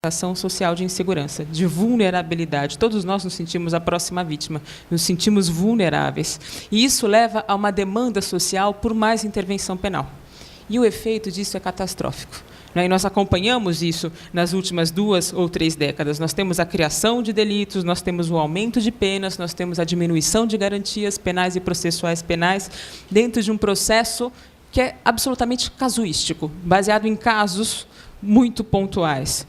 ação social de insegurança, de vulnerabilidade. Todos nós nos sentimos a próxima vítima, nos sentimos vulneráveis. E isso leva a uma demanda social por mais intervenção penal. E o efeito disso é catastrófico. E nós acompanhamos isso nas últimas 2 ou 3 décadas. Nós temos a criação de delitos, nós temos o aumento de penas, nós temos a diminuição de garantias penais e processuais penais dentro de um processo que é absolutamente casuístico, baseado em casos muito pontuais.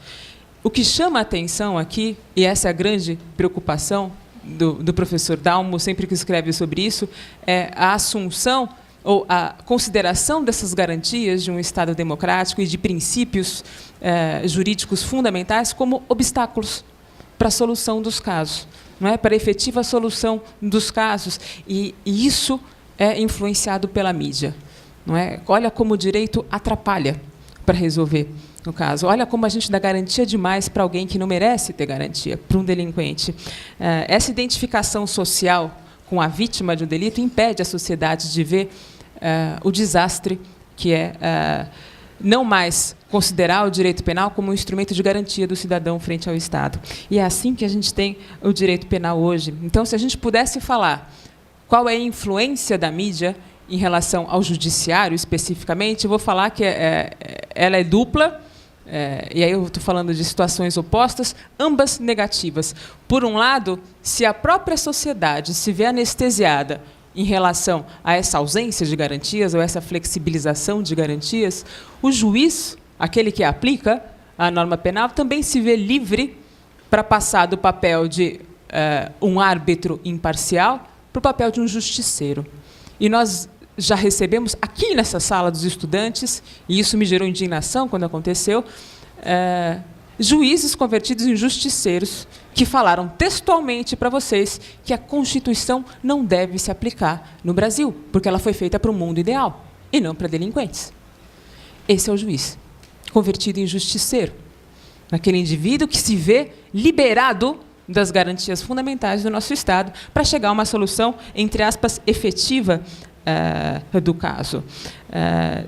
O que chama a atenção aqui, e essa é a grande preocupação do professor Dalmo, sempre que escreve sobre isso, é a assunção ou a consideração dessas garantias de um Estado democrático e de princípios jurídicos fundamentais como obstáculos para a solução dos casos, não é? Para a efetiva solução dos casos. E isso é influenciado pela mídia. Não é? Olha como o direito atrapalha para resolver no caso. Olha como a gente dá garantia demais para alguém que não merece ter garantia, para um delinquente. Essa identificação social com a vítima de um delito impede a sociedade de ver o desastre que é não mais considerar o direito penal como um instrumento de garantia do cidadão frente ao Estado. E é assim que a gente tem o direito penal hoje. Então, se a gente pudesse falar qual é a influência da mídia em relação ao judiciário, especificamente, eu vou falar que ela é dupla, e aí eu estou falando de situações opostas, ambas negativas. Por um lado, se a própria sociedade se vê anestesiada em relação a essa ausência de garantias ou essa flexibilização de garantias, o juiz, aquele que aplica a norma penal, também se vê livre para passar do papel de um árbitro imparcial para o papel de um justiceiro. E nós já recebemos aqui nessa sala dos estudantes, e isso me gerou indignação quando aconteceu, juízes convertidos em justiceiros que falaram textualmente para vocês que a Constituição não deve se aplicar no Brasil, porque ela foi feita para o mundo ideal e não para delinquentes. Esse é o juiz, convertido em justiceiro, aquele indivíduo que se vê liberado das garantias fundamentais do nosso Estado para chegar a uma solução, entre aspas, efetiva do caso.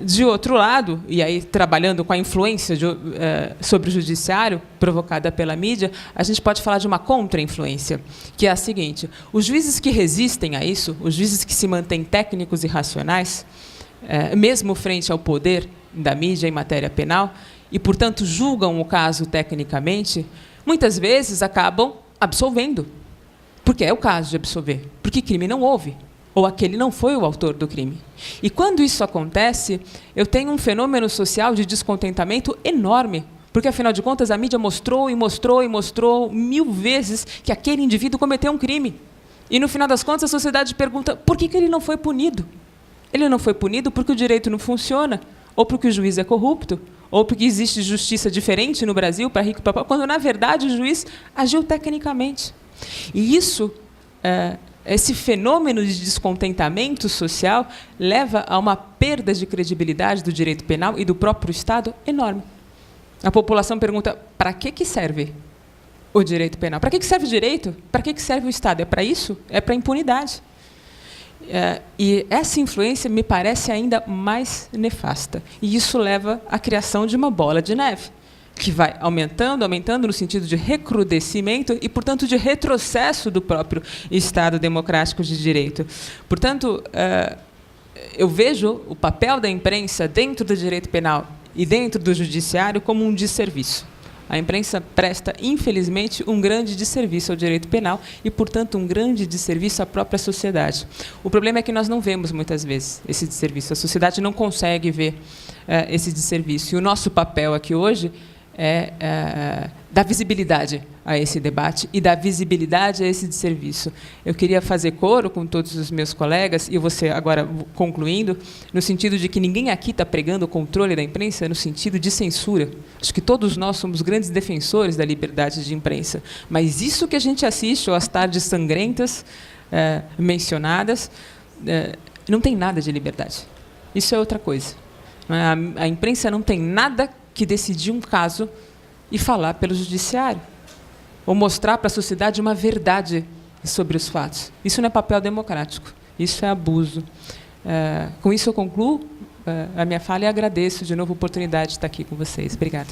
De outro lado, e aí trabalhando com a influência sobre o judiciário provocada pela mídia, a gente pode falar de uma contra-influência, que é a seguinte: os juízes que resistem a isso, os juízes que se mantêm técnicos e racionais, mesmo frente ao poder da mídia em matéria penal, e, portanto, julgam o caso tecnicamente, muitas vezes acabam absolvendo, porque é o caso de absolver, porque crime não houve, ou aquele não foi o autor do crime. E quando isso acontece, eu tenho um fenômeno social de descontentamento enorme, porque, afinal de contas, a mídia mostrou e mostrou e mostrou 1000 vezes que aquele indivíduo cometeu um crime. E, no final das contas, a sociedade pergunta por que ele não foi punido? Ele não foi punido porque o direito não funciona, ou porque o juiz é corrupto, ou porque existe justiça diferente no Brasil para rico e para pobre, quando, na verdade, o juiz agiu tecnicamente. E isso esse fenômeno de descontentamento social leva a uma perda de credibilidade do direito penal e do próprio Estado enorme. A população pergunta, para que serve o direito penal? Para que serve o direito? Para que serve o Estado? É para isso? É para a impunidade. E essa influência me parece ainda mais nefasta. E isso leva à criação de uma bola de neve, que vai aumentando, aumentando no sentido de recrudescimento e, portanto, de retrocesso do próprio Estado democrático de direito. Portanto, eu vejo o papel da imprensa dentro do direito penal e dentro do judiciário como um desserviço. A imprensa presta, infelizmente, um grande desserviço ao direito penal e, portanto, um grande desserviço à própria sociedade. O problema é que nós não vemos, muitas vezes, esse desserviço. A sociedade não consegue ver esse desserviço. E o nosso papel aqui hoje é dar visibilidade a esse debate e dar visibilidade a esse desserviço. Eu queria fazer coro com todos os meus colegas, e você agora concluindo, no sentido de que ninguém aqui está pregando o controle da imprensa no sentido de censura. Acho que todos nós somos grandes defensores da liberdade de imprensa, mas isso que a gente assiste, ou as tardes sangrentas mencionadas, não tem nada de liberdade. Isso é outra coisa. A imprensa não tem nada que decidir um caso e falar pelo judiciário, ou mostrar para a sociedade uma verdade sobre os fatos. Isso não é papel democrático, isso é abuso. Com isso eu concluo a minha fala e agradeço de novo a oportunidade de estar aqui com vocês. Obrigada.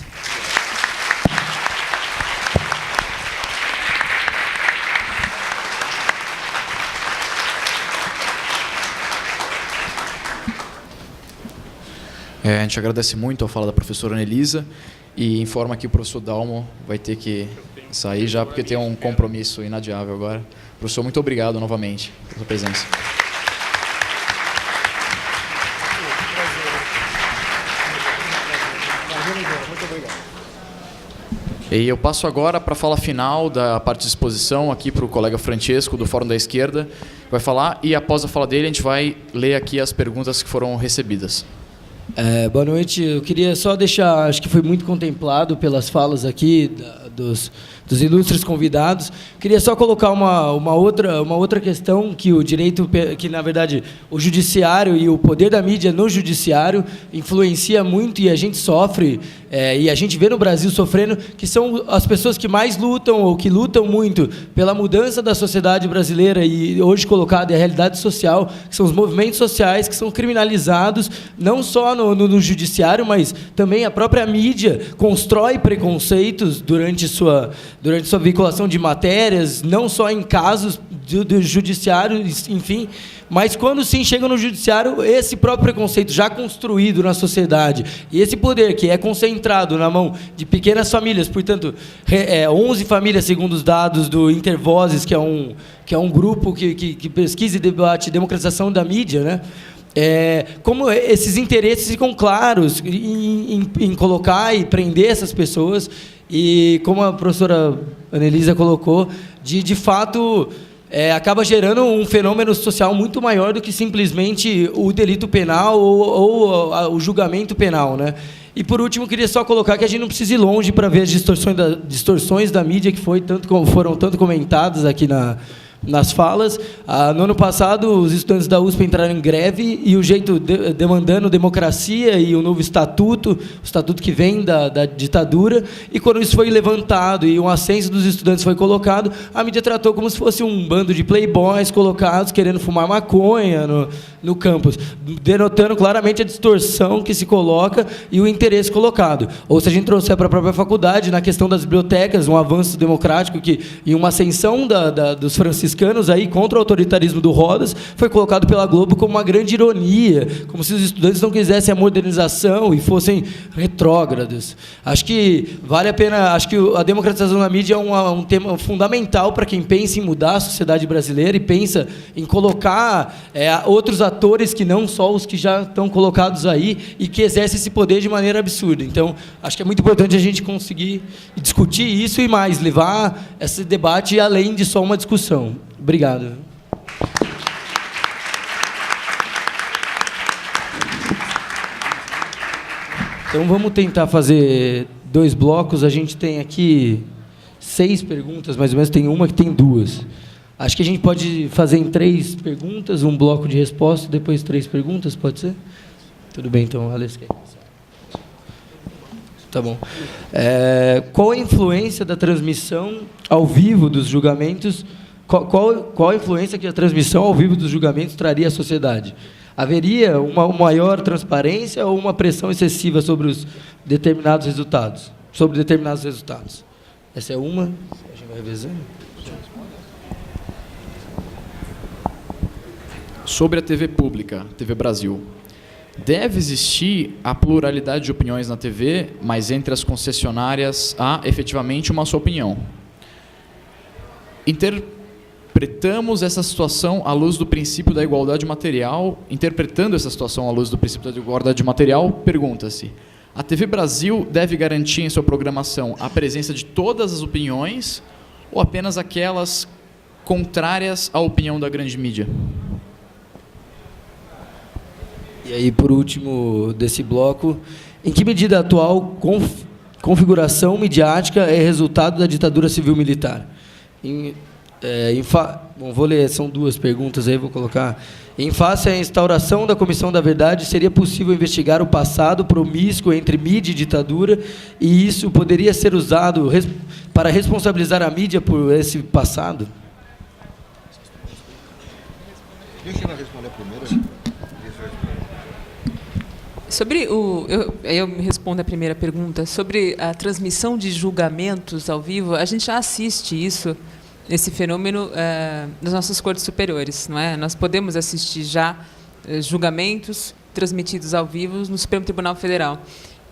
A gente agradece muito a fala da professora Anelisa e informa que o professor Dalmo vai ter que sair já, porque tem um compromisso inadiável agora. Professor, muito obrigado novamente pela sua presença. Muito obrigado. E eu passo agora para a fala final da parte de exposição aqui para o colega Francesco, do Fórum da Esquerda, que vai falar, e após a fala dele a gente vai ler aqui as perguntas que foram recebidas. Boa noite. Eu queria só deixar, acho que foi muito contemplado pelas falas aqui dos ilustres convidados. Queria só colocar uma outra questão, que o direito, que na verdade o judiciário e o poder da mídia no judiciário influencia muito, e a gente sofre, e a gente vê no Brasil sofrendo, que são as pessoas que mais lutam, ou que lutam muito pela mudança da sociedade brasileira, e hoje colocada é a realidade social, que são os movimentos sociais que são criminalizados, não só no judiciário, mas também a própria mídia constrói preconceitos durante sua veiculação de matérias, não só em casos do judiciário, enfim, mas quando sim chega no judiciário, esse próprio preconceito já construído na sociedade, e esse poder que é concentrado na mão de pequenas famílias, portanto, 11 famílias, segundo os dados do Intervozes, que é um grupo que pesquisa e debate democratização da mídia, né? Como esses interesses ficam claros em colocar e prender essas pessoas, e como a professora Anelisa colocou, de fato acaba gerando um fenômeno social muito maior do que simplesmente o delito penal ou o julgamento penal, né? E, por último, queria só colocar que a gente não precisa ir longe para ver as distorções da mídia que foram tanto comentadas aqui nas falas. No ano passado, os estudantes da USP entraram em greve, e o jeito demandando democracia e o novo estatuto, o estatuto que vem da ditadura, e quando isso foi levantado e um ascenso dos estudantes foi colocado, a mídia tratou como se fosse um bando de playboys colocados querendo fumar maconha no campus, denotando claramente a distorção que se coloca e o interesse colocado. Ou se a gente trouxer para a própria faculdade, na questão das bibliotecas, um avanço democrático e uma ascensão dos franciscanos aí contra o autoritarismo do Rodas, foi colocado pela Globo como uma grande ironia, como se os estudantes não quisessem a modernização e fossem retrógrados. Acho que vale a pena, acho que a democratização da mídia é um tema fundamental para quem pensa em mudar a sociedade brasileira e pensa em colocar outros atores que não só os que já estão colocados aí e que exercem esse poder de maneira absurda. Então, acho que é muito importante a gente conseguir discutir isso e mais, levar esse debate além de só uma discussão. Obrigado. Então, vamos tentar fazer 2 blocos. A gente tem aqui 6 perguntas, mais ou menos, tem uma que tem 2. Acho que a gente pode fazer em 3 perguntas, um bloco de resposta, depois 3 perguntas, pode ser? Tudo bem, então, Alex. Tá bom. Qual a influência da transmissão ao vivo dos julgamentos? Qual a influência que a transmissão ao vivo dos julgamentos traria à sociedade? Haveria uma maior transparência ou uma pressão excessiva sobre determinados resultados? Essa é uma. A gente vai revezando. Sobre a TV pública, TV Brasil, deve existir a pluralidade de opiniões na TV, mas entre as concessionárias há efetivamente uma só opinião. Interpretando essa situação à luz do princípio da igualdade material, pergunta-se: a TV Brasil deve garantir em sua programação a presença de todas as opiniões ou apenas aquelas contrárias à opinião da grande mídia? E aí, por último desse bloco, em que medida a atual configuração midiática é resultado da ditadura civil-militar? Vou ler, são 2 perguntas aí, vou colocar. Em face à instauração da Comissão da Verdade, seria possível investigar o passado promíscuo entre mídia e ditadura, e isso poderia ser usado para responsabilizar a mídia por esse passado? Deixa eu responder primeiro. Eu me respondo a primeira pergunta. Sobre a transmissão de julgamentos ao vivo, a gente já assiste esse fenômeno nas nossas cortes superiores, não é? Nós podemos assistir já julgamentos transmitidos ao vivo no Supremo Tribunal Federal.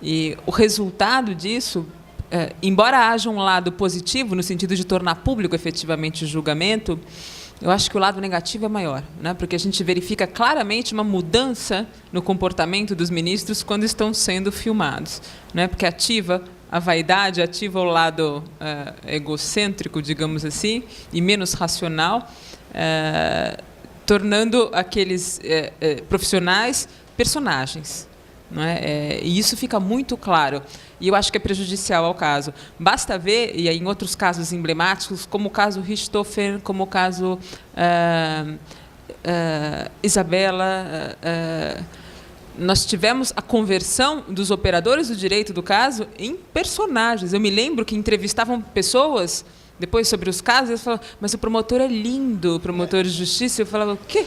E o resultado disso, embora haja um lado positivo, no sentido de tornar público efetivamente o julgamento, eu acho que o lado negativo é maior, né? Porque a gente verifica claramente uma mudança no comportamento dos ministros quando estão sendo filmados, né? Porque ativa a vaidade, ativa o lado egocêntrico, digamos assim, e menos racional, tornando aqueles profissionais personagens. Não é? E isso fica muito claro. E eu acho que é prejudicial ao caso. Basta ver, e em outros casos emblemáticos, como o caso Richthofen, como o caso Isabela, nós tivemos a conversão dos operadores do direito do caso em personagens. Eu me lembro que entrevistavam pessoas, depois sobre os casos, eles falavam, mas o promotor é lindo, o promotor de justiça. Eu falava, o quê?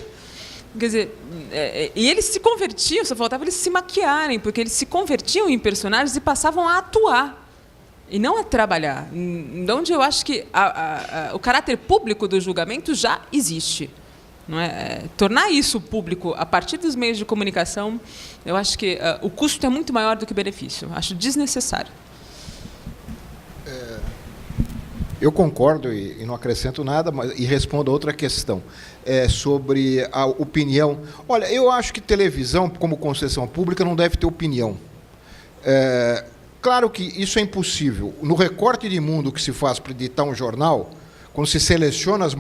Quer dizer, e eles se convertiam, só faltava eles se maquiarem, porque eles se convertiam em personagens e passavam a atuar, e não a trabalhar. Onde eu acho que o caráter público do julgamento já existe. Não é? Tornar isso público a partir dos meios de comunicação, eu acho que o custo é muito maior do que o benefício. Acho desnecessário. Eu concordo e não acrescento nada, mas, e respondo a outra questão, sobre a opinião. Olha, eu acho que televisão, como concessão pública, não deve ter opinião. Claro que isso é impossível. No recorte de mundo que se faz para editar um jornal, quando se seleciona as